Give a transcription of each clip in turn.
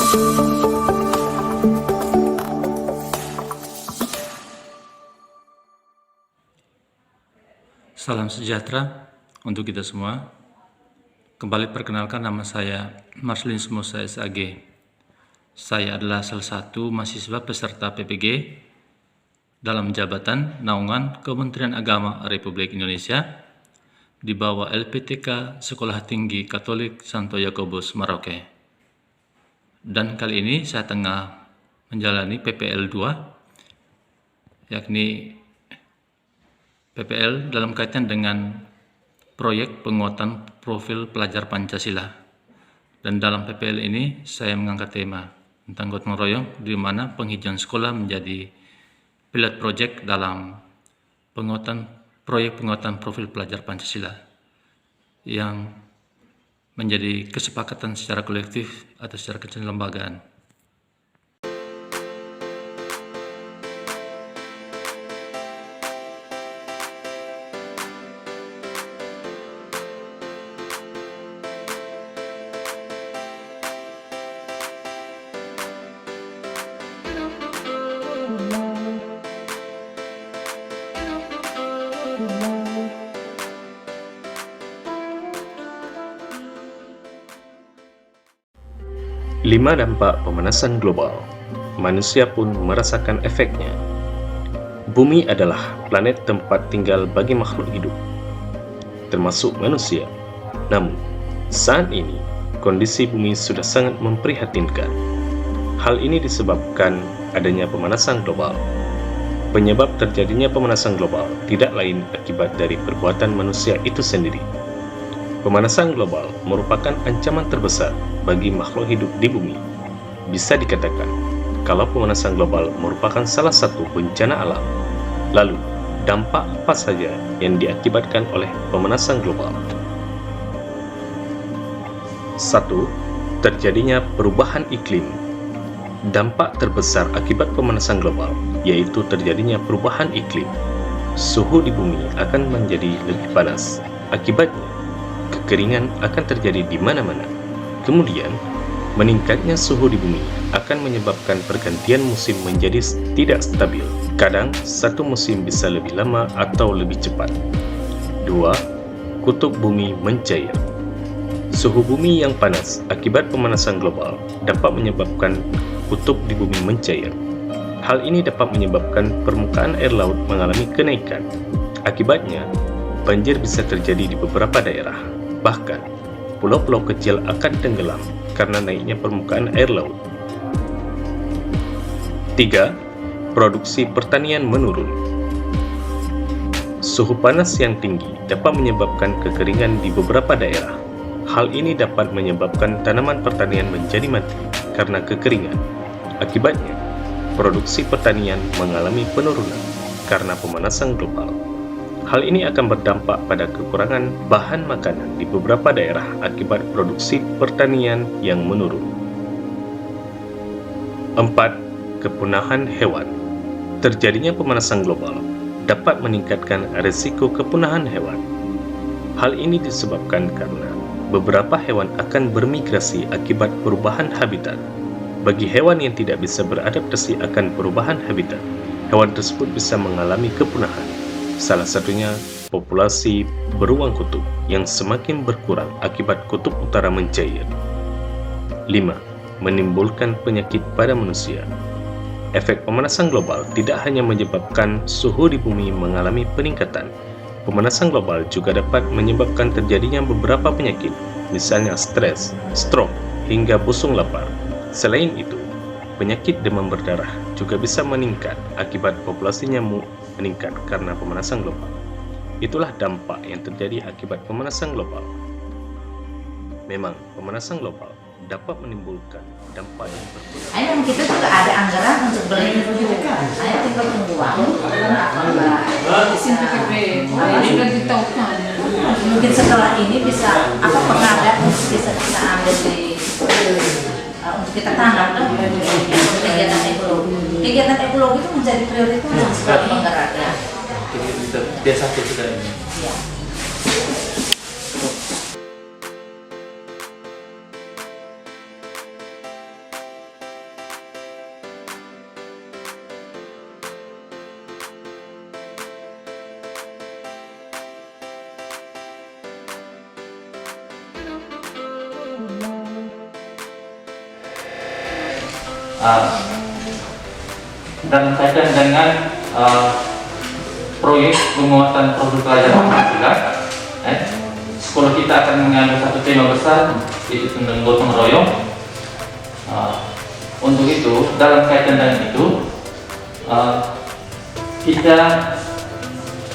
Salam sejahtera untuk kita semua. Kembali perkenalkan, nama saya Marcelinus Musa SAG. Saya adalah salah satu mahasiswa peserta PPG dalam jabatan naungan Kementerian Agama Republik Indonesia di bawah LPTK Sekolah Tinggi Katolik Santo Yakobus Merauke. Dan kali ini saya tengah menjalani PPL 2, yakni PPL dalam kaitan dengan proyek penguatan profil pelajar Pancasila. Dan dalam PPL ini saya mengangkat tema tentang gotong royong, di mana penghijauan sekolah menjadi pilot project dalam proyek penguatan profil pelajar Pancasila yang menjadi kesepakatan secara kolektif atau secara kelembagaan. Lima dampak pemanasan global. Manusia pun merasakan efeknya. Bumi adalah planet tempat tinggal bagi makhluk hidup, termasuk manusia. Namun, saat ini, kondisi bumi sudah sangat memprihatinkan. Hal ini disebabkan adanya pemanasan global. Penyebab terjadinya pemanasan global tidak lain akibat dari perbuatan manusia itu sendiri. Pemanasan global merupakan ancaman terbesar bagi makhluk hidup di bumi. Bisa dikatakan, kalau pemanasan global merupakan salah satu bencana alam, lalu dampak apa saja yang diakibatkan oleh pemanasan global? 1. Terjadinya perubahan iklim. Dampak terbesar akibat pemanasan global yaitu terjadinya perubahan iklim. Suhu di bumi akan menjadi lebih panas. Akibatnya, kekeringan akan terjadi di mana-mana. Kemudian, meningkatnya suhu di bumi akan menyebabkan pergantian musim menjadi tidak stabil. Kadang, satu musim bisa lebih lama atau lebih cepat. 2. Kutub bumi mencair. Suhu bumi yang panas akibat pemanasan global dapat menyebabkan kutub di bumi mencair. Hal ini dapat menyebabkan permukaan air laut mengalami kenaikan. Akibatnya, banjir bisa terjadi di beberapa daerah. Bahkan, pulau-pulau kecil akan tenggelam karena naiknya permukaan air laut. 3. Produksi pertanian menurun. Suhu panas yang tinggi dapat menyebabkan kekeringan di beberapa daerah. Hal ini dapat menyebabkan tanaman pertanian menjadi mati karena kekeringan. Akibatnya, produksi pertanian mengalami penurunan karena pemanasan global. Hal ini akan berdampak pada kekurangan bahan makanan di beberapa daerah akibat produksi pertanian yang menurun. 4. Kepunahan hewan. Terjadinya pemanasan global dapat meningkatkan risiko kepunahan hewan. Hal ini disebabkan karena beberapa hewan akan bermigrasi akibat perubahan habitat. Bagi hewan yang tidak bisa beradaptasi akan perubahan habitat, hewan tersebut bisa mengalami kepunahan. Salah satunya populasi beruang kutub yang semakin berkurang akibat kutub utara mencair. 5. Menimbulkan penyakit pada manusia. Efek pemanasan global tidak hanya menyebabkan suhu di bumi mengalami peningkatan. Pemanasan global juga dapat menyebabkan terjadinya beberapa penyakit, misalnya stres, stroke, hingga busung lapar. Selain itu, penyakit demam berdarah juga bisa meningkat akibat populasi nyamuk meningkat karena pemanasan global. Itulah dampak yang terjadi akibat pemanasan global. Memang, pemanasan global dapat menimbulkan dampak yang berbeda. Ayo, kita juga ada anggaran untuk beli. Ayo tinggal tunggu waktu. Mungkin setelah ini bisa pengadaan bisa kita ambil di untuk kita tanam kan kegiatan ekologi. Kegiatan ekologi itu menjadi prioritas sebagai penggerak ya. Desa sudah ini. Ya. dan kaitan dengan proyek penguatan produk pelajaran Pancasila, sekolah kita akan mengambil satu tema besar, yaitu tentang gotong royong. Untuk itu, dalam kaitan dengan itu, kita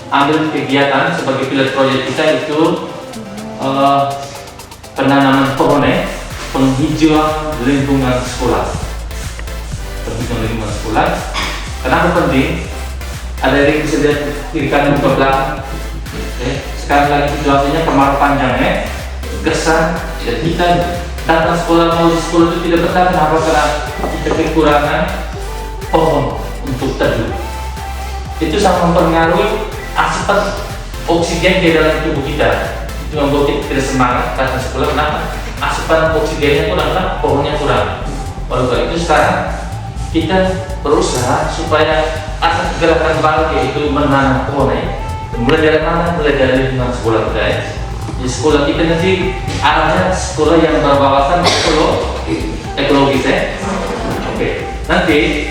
ambil kegiatan sebagai pilot proyek kita itu penanaman pohon, penghijauan lingkungan sekolah. Penghijauan lingkungan sekolah. Kenapa penting? Ada yang bisa dilihat kiri kanan ke belakang. Sekarang lagi situasinya kemarau panjang, gersang, dan kita datang sekolah mau di sekolah itu tidak betah. Kenapa? Karena kita kekurangan pohon untuk teduh. Itu sangat mempengaruhi asupan oksigen di dalam tubuh kita. Itu membuat kita tidak semangat datang sekolah. Kenapa? Asupan oksigennya kurang, karena pohonnya kurang. Oleh karena itu sekarang kita berusaha supaya ada gerakan baru, yaitu menanam pohon. Mulai dari mana? Mulai dari lingkungan sekolah kita. Di sekolah kita nanti arahnya sekolah yang berwawasan ekologis. Oke. Nanti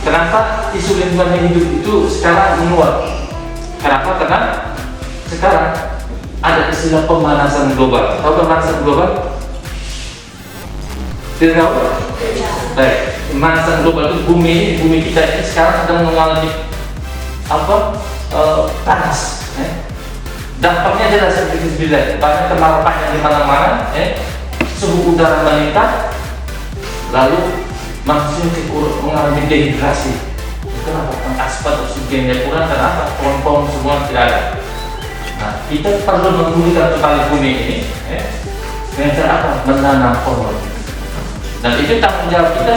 kenapa isu lingkungan hidup itu sekarang menguat? Kenapa? Karena sekarang ada istilah pemanasan global. Tahu pemanasan global? Tidak tahu? Baik, pemanasan global itu bumi kita ini sekarang sedang mengalami panas. Dampaknya adalah seperti bilang, banyak kemarau panjang di mana-mana, suhu udara meningkat, lalu manusia mengalami dehidrasi. Kenapa? Asupan oksigennya kurang, kenapa? Pohon-pohon semua tidak ada. Nah, kita perlu memulihkan kembali bumi ini dengan cara apa? Menanam pohon. Dan itu tanggung jawab kita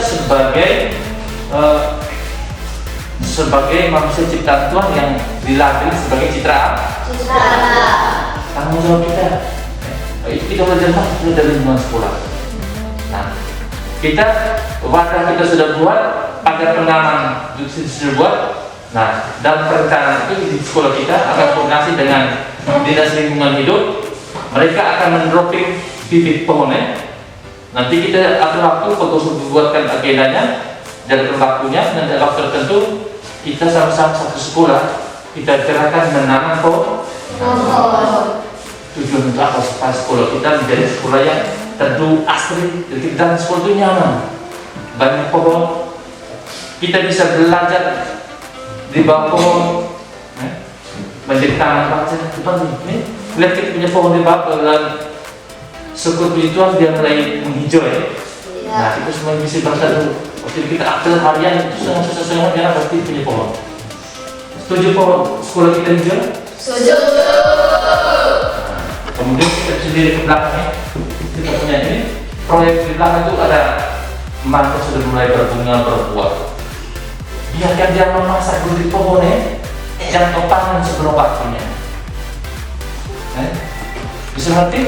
sebagai manusia ciptaan Tuhan yang dilabeli sebagai citra. Tanggung jawab kita. Itu kita belajar dari lingkungan sekolah. Nah, wadah kita sudah buat, pagar penanaman sudah buat. Nah, dalam perencanaan itu di sekolah kita akan koordinasi dengan Dinas Lingkungan Hidup. Mereka akan mendropping bibit pohonnya. Nanti kita akan waktu fokus buatkan agendanya, jadwal waktunya, dan dalam waktu tertentu kita sama-sama satu sekolah kita gerakan menanam pohon. Tujuan untuk apa? Supaya sekolah kita menjadi sekolah yang teduh, asri, dan sekolah itu nyaman, banyak pohon, kita bisa belajar di bawah pohon, menjadi taman baca. Ini lihat kita punya pohon di bawah, dan syukur itu dia mulai menghijau. Nah, itu semua bisa berteduh. Waktu kita aktif harian itu susah-susah dia pasti punya pohon. Setuju pohon sekolah kita hijau? Setuju. Kemudian kita sendiri ke belakangnya, kita punya ini proyek di belakang itu ada mangga sudah mulai berbunga berbuah. Biarkan dia memasak dulu di pohonnya, jangan kau panen sebelum waktunya. Bisa ngerti?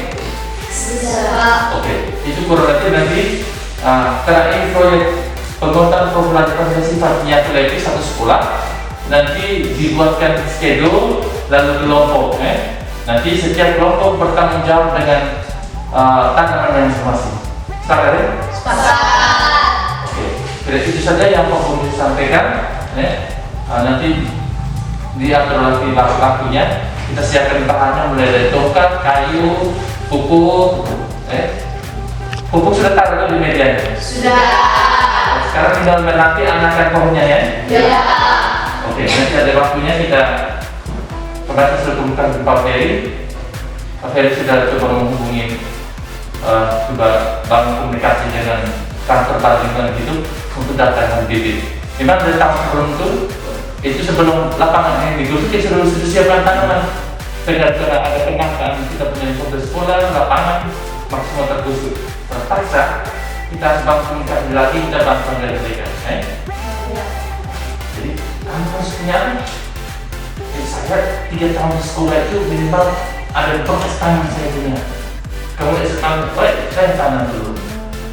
Bisa. Oke, itu kurang lebih nanti karena ini proyek penguatan pembelajaran yang sifatnya kolektif satu sekolah, nanti dibuatkan schedule lalu kelompok. Nanti setiap kelompok bertanggung jawab dengan tanaman masing-masing. Sepakat ya? Sepakat. Oke, jadi itu saja yang mau disampaikan. Nanti diatur lagi waktunya. Kita siapkan bahannya mulai dari tongkat, kayu, pupuk. Pupuk sudah taruh di meja? Sudah. Sekarang tinggal menanti anakan pohonnya ya? Ya. Oke, nanti ada waktunya kita. Kemarin sudah temukan di Pak Ferry. Pak Ferry sudah coba menghubungi coba bangun komunikasi dengan kantor Lingkungan Hidup untuk datangkan bibit. Memang dari tahun sebelum itu sebelum lapangan yang digusur kita sudah siapkan tanaman. Karena ada penataan kita punya kode sekolah, lapangan maksimal tergusur. Terpaksa kita bangun komunikasi lagi, kita bantuan dari mereka. Jadi kamu harus punya. Saya 3 tahun sekolah itu minimal ada proses tanam saya punya. Kamu tanam, baik saya tanam dulu.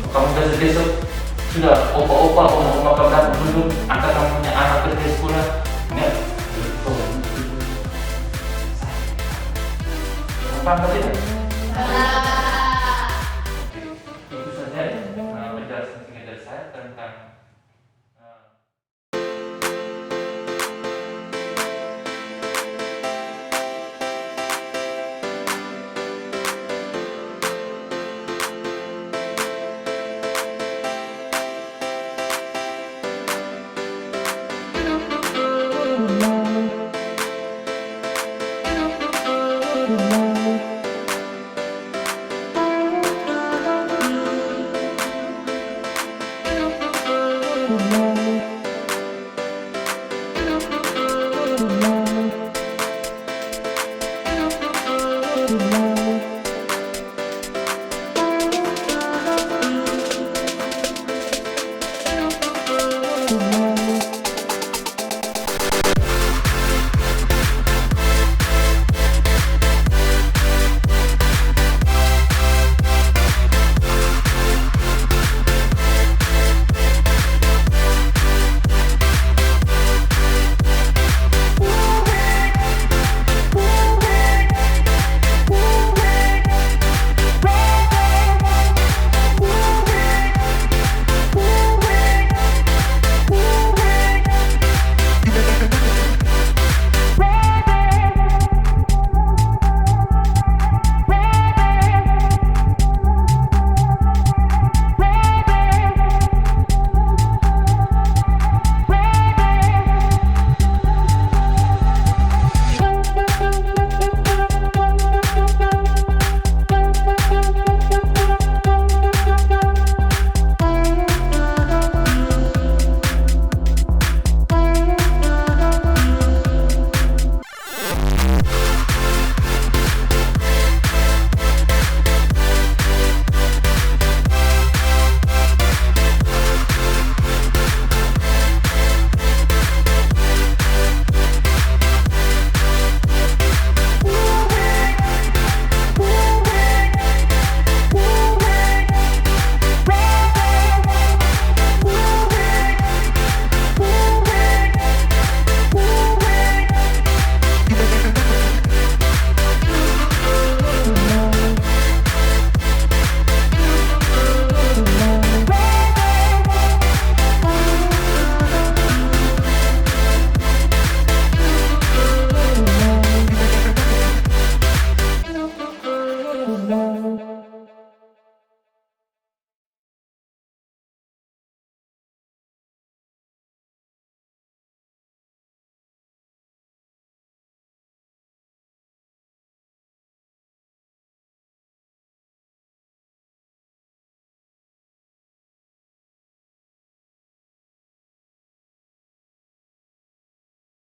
Kamu besok sudah opa-opa, oma-oma kamu dulu, angkat kamu punya anak kerja sekolah. Paham tidak? Itu saja penjelasan singkat dari saya.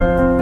Mas.